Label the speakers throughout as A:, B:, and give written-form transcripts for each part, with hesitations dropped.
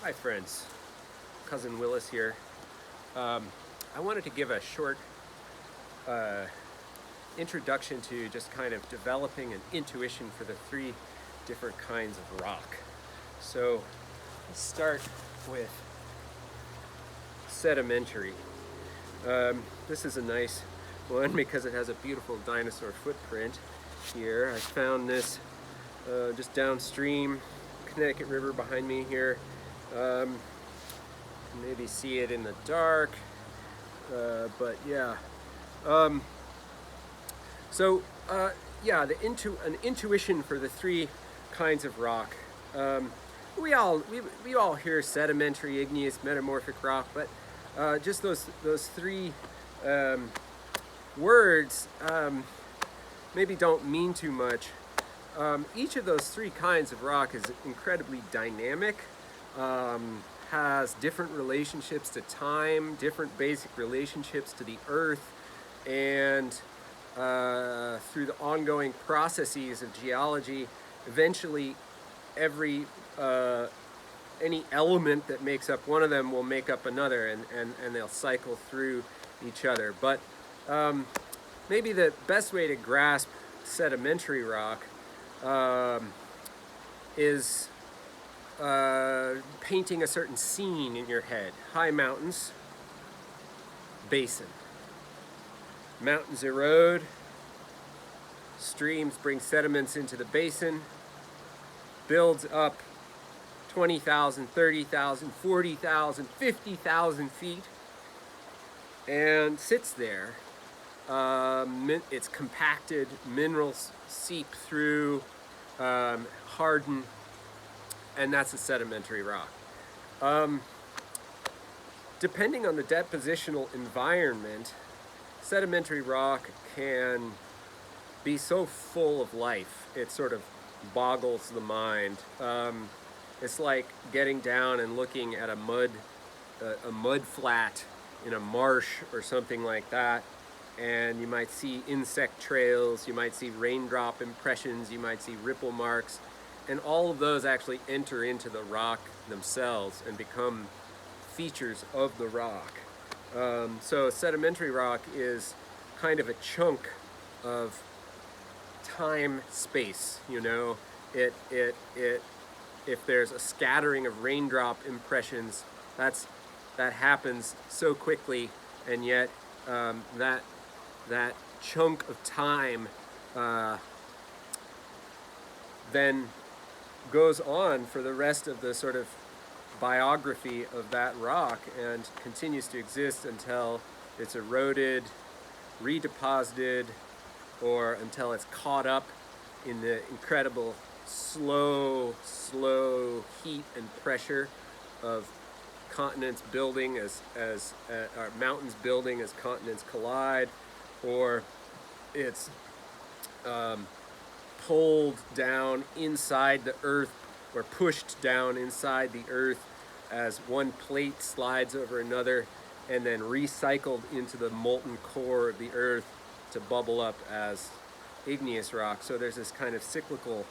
A: Hi friends, Cousin Willis here. I wanted to give a short introduction to just kind of developing an intuition for the three different kinds of rock. So let's start with sedimentary. This is a nice one because it has a beautiful dinosaur footprint here. I found this just downstream, Connecticut River behind me here. Maybe see it in the dark, but yeah. An intuition for the three kinds of rock. We all hear sedimentary, igneous, metamorphic rock, but just those three words maybe don't mean too much. Each of those three kinds of rock is incredibly dynamic, has different relationships to time, different basic relationships to the earth, and through the ongoing processes of geology, eventually any element that makes up one of them will make up another, and they'll cycle through each other. But maybe the best way to grasp sedimentary rock is painting a certain scene in your head. High mountains, basin. Mountains erode, streams bring sediments into the basin, builds up 20,000, 30,000, 40,000, 50,000 feet, and sits there. It's compacted, minerals seep through, harden, and that's a sedimentary rock. Depending on the depositional environment, sedimentary rock can be so full of life, it sort of boggles the mind. It's like getting down and looking at a mud flat in a marsh or something like that, and you might see insect trails, you might see raindrop impressions, you might see ripple marks, and all of those actually enter into the rock themselves and become features of the rock. So sedimentary rock is kind of a chunk of time space, you know. If there's a scattering of raindrop impressions, that happens so quickly, and yet that chunk of time then goes on for the rest of the sort of biography of that rock and continues to exist until it's eroded, redeposited, or until it's caught up in the incredible slow heat and pressure of continents building or mountains building as continents collide, or it's pulled down inside the earth or pushed down inside the earth as one plate slides over another, and then recycled into the molten core of the earth to bubble up as igneous rock. So there's this kind of cyclical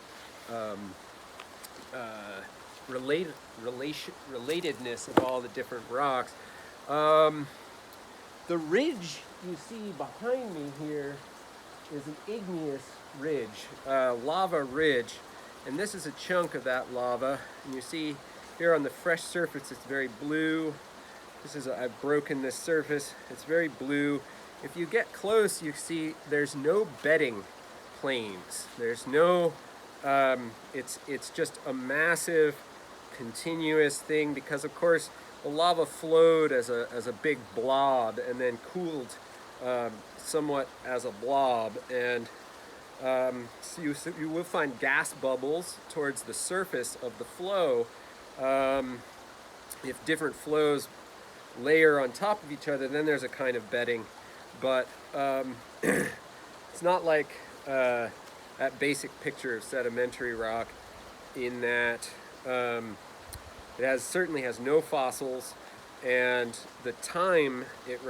A: relatedness of all the different rocks. The ridge you see behind me here is an igneous ridge, lava ridge, and this is a chunk of that lava. And you see here on the fresh surface, it's very blue. I've broken this surface. It's very blue. If you get close, you see there's no bedding planes. There's no. It's just a massive, continuous thing, because of course the lava flowed as a big blob and then cooled somewhat as a blob, and so you will find gas bubbles towards the surface of the flow. If different flows layer on top of each other, then there's a kind of bedding, but it's not like that basic picture of sedimentary rock, in that it certainly has no fossils, and the time it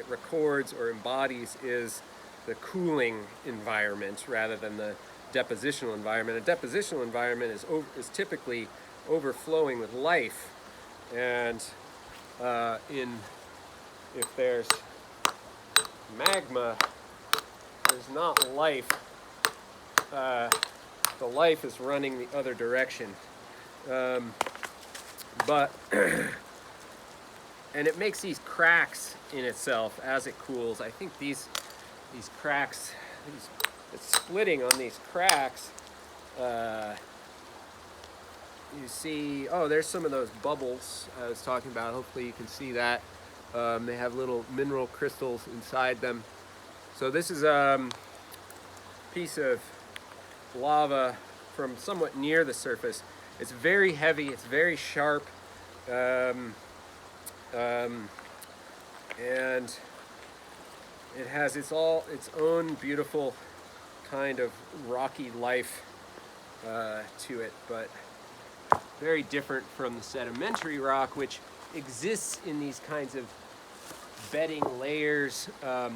A: records or embodies is the cooling environment rather than the depositional environment. A depositional environment is typically overflowing with life, and if there's magma, there's not life. The life is running the other direction, but and it makes these cracks in itself as it cools. I think these cracks, it's splitting on these cracks. You see, oh, there's some of those bubbles I was talking about. Hopefully you can see that. They have little mineral crystals inside them. So this is a piece of lava from somewhat near the surface. It's very heavy, it's very sharp, and it has its own beautiful kind of rocky life to it, but very different from the sedimentary rock, which exists in these kinds of bedding layers,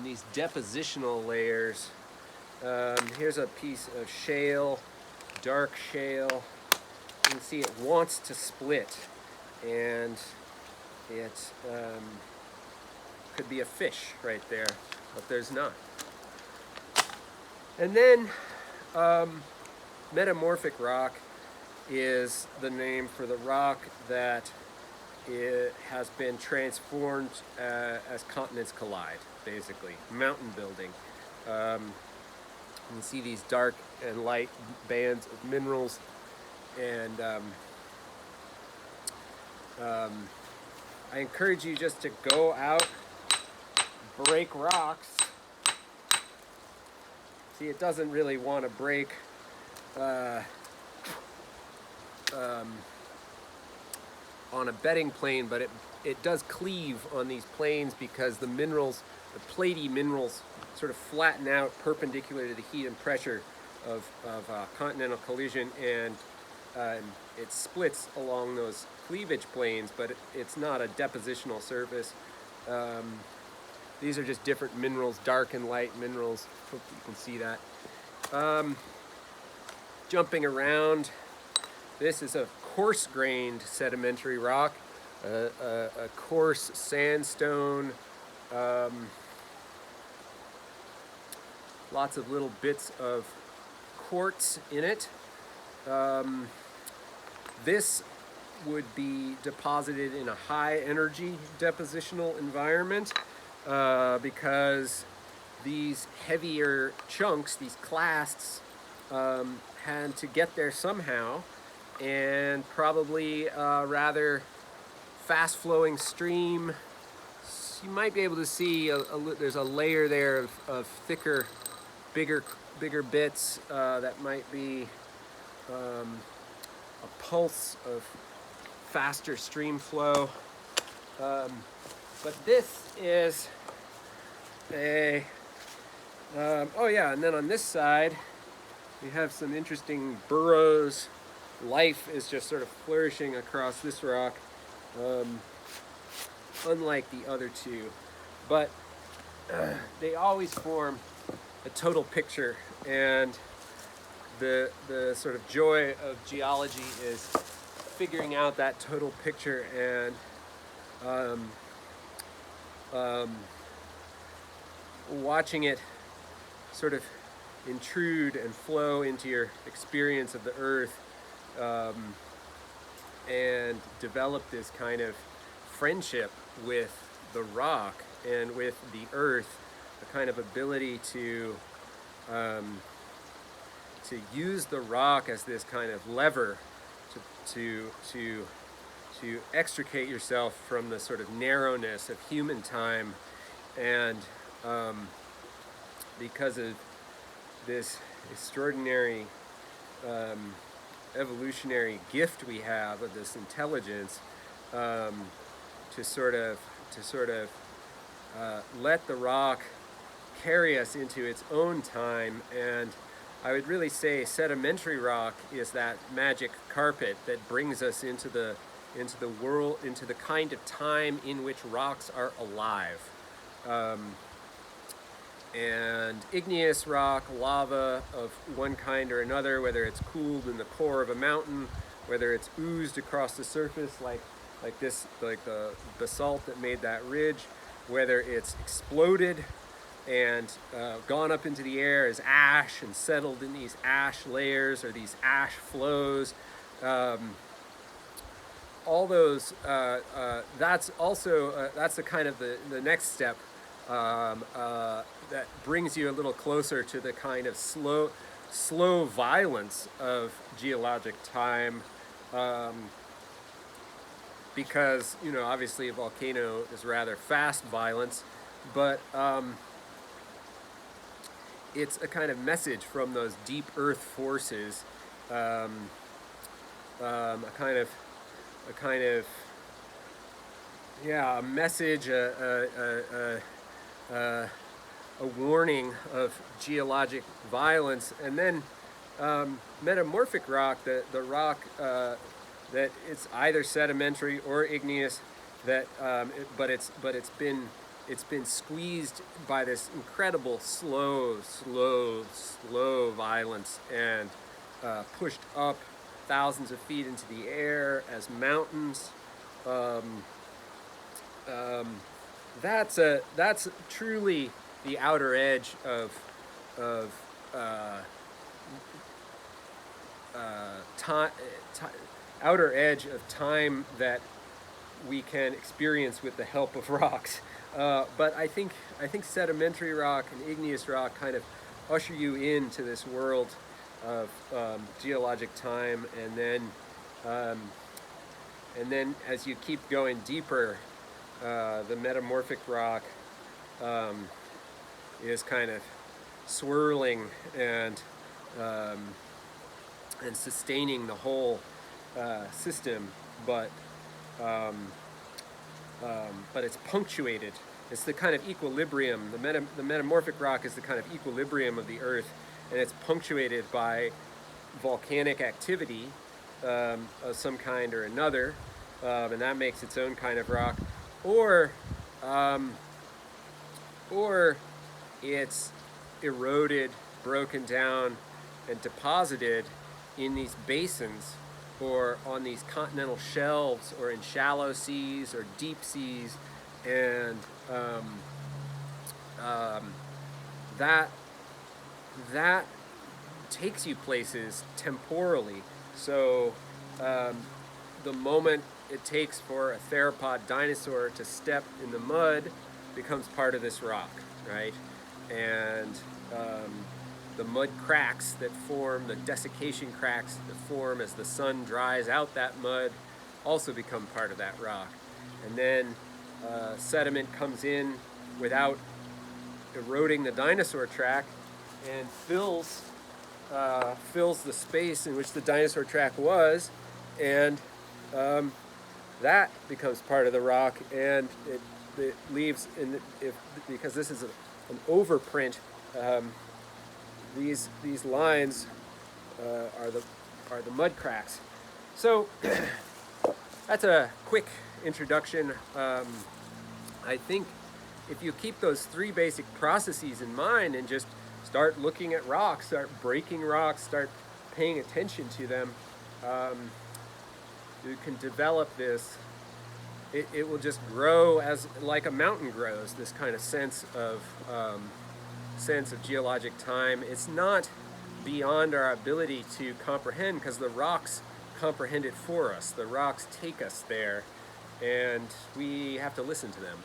A: these depositional layers. Here's a piece of shale, dark shale. You can see it wants to split, and it could be a fish right there, but there's not. And then metamorphic rock is the name for the rock that it has been transformed as continents collide, basically. Mountain building. You can see these dark and light bands of minerals, and I encourage you just to go out, break rocks. See, it doesn't really want to break on a bedding plane, but it does cleave on these planes because the minerals, the platy minerals, sort of flatten out perpendicular to the heat and pressure of continental collision, and it splits along those cleavage planes, but it's not a depositional surface. These are just different minerals, dark and light minerals. Hope you can see that. Jumping around, this is a coarse-grained sedimentary rock, a coarse sandstone, lots of little bits of quartz in it. This would be deposited in a high-energy depositional environment because these heavier chunks, these clasts, had to get there somehow, and probably a rather fast-flowing stream. You might be able to see there's a layer there of thicker, bigger bits that might be a pulse of faster stream flow. But this is a oh yeah, and then on this side we have some interesting burrows. Life is just sort of flourishing across this rock, unlike the other two, but they always form a total picture, and the sort of joy of geology is figuring out that total picture and watching it sort of intrude and flow into your experience of the earth, and develop this kind of friendship with the rock and with the earth, a kind of ability to use the rock as this kind of lever to extricate yourself from the sort of narrowness of human time, and because of this extraordinary evolutionary gift we have of this intelligence, to sort of let the rock carry us into its own time. And I would really say sedimentary rock is that magic carpet that brings us into the world, into the kind of time in which rocks are alive. And igneous rock, lava of one kind or another, whether it's cooled in the core of a mountain, whether it's oozed across the surface like the basalt that made that ridge, whether it's exploded and gone up into the air as ash and settled in these ash layers or these ash flows. All those, that's also, that's the kind of the next step that brings you a little closer to the kind of slow violence of geologic time. Because, you know, obviously a volcano is rather fast violence, but it's a kind of message from those deep earth forces, a message, a warning of geologic violence. And then metamorphic rock, the rock that it's either sedimentary or igneous, that but it's been squeezed by this incredible slow violence and pushed up thousands of feet into the air as mountains. That's truly the outer edge of outer edge of time that we can experience with the help of rocks. But I think sedimentary rock and igneous rock kind of usher you into this world of geologic time, and then as you keep going deeper, the metamorphic rock is kind of swirling and sustaining the whole system, but it's punctuated. It's the kind of equilibrium. The metamorphic rock is the kind of equilibrium of the earth, and it's punctuated by volcanic activity of some kind or another, and that makes its own kind of rock, or it's eroded, broken down, and deposited in these basins, or on these continental shelves, or in shallow seas or deep seas, and that takes you places temporally. So the moment it takes for a theropod dinosaur to step in the mud becomes part of this rock, right? And the mud cracks that form, the desiccation cracks that form as the sun dries out that mud, also become part of that rock. And then sediment comes in without eroding the dinosaur track and fills the space in which the dinosaur track was, and that becomes part of the rock, and it leaves because this is an overprint. These lines are the mud cracks. So that's a quick introduction. I think if you keep those three basic processes in mind and just start looking at rocks, start breaking rocks, start paying attention to them, you can develop this. It will just grow as like a mountain grows. This kind of sense of geologic time. It's not beyond our ability to comprehend, because the rocks comprehend it for us. The rocks take us there, and we have to listen to them.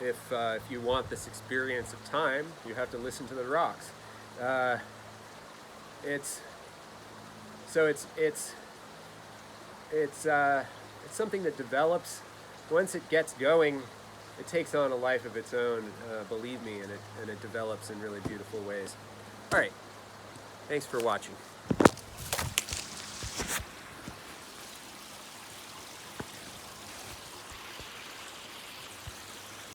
A: If you want this experience of time, you have to listen to the rocks. It's something that develops. Once it gets going, it takes on a life of its own, believe me, and it develops in really beautiful ways. All right, thanks for watching.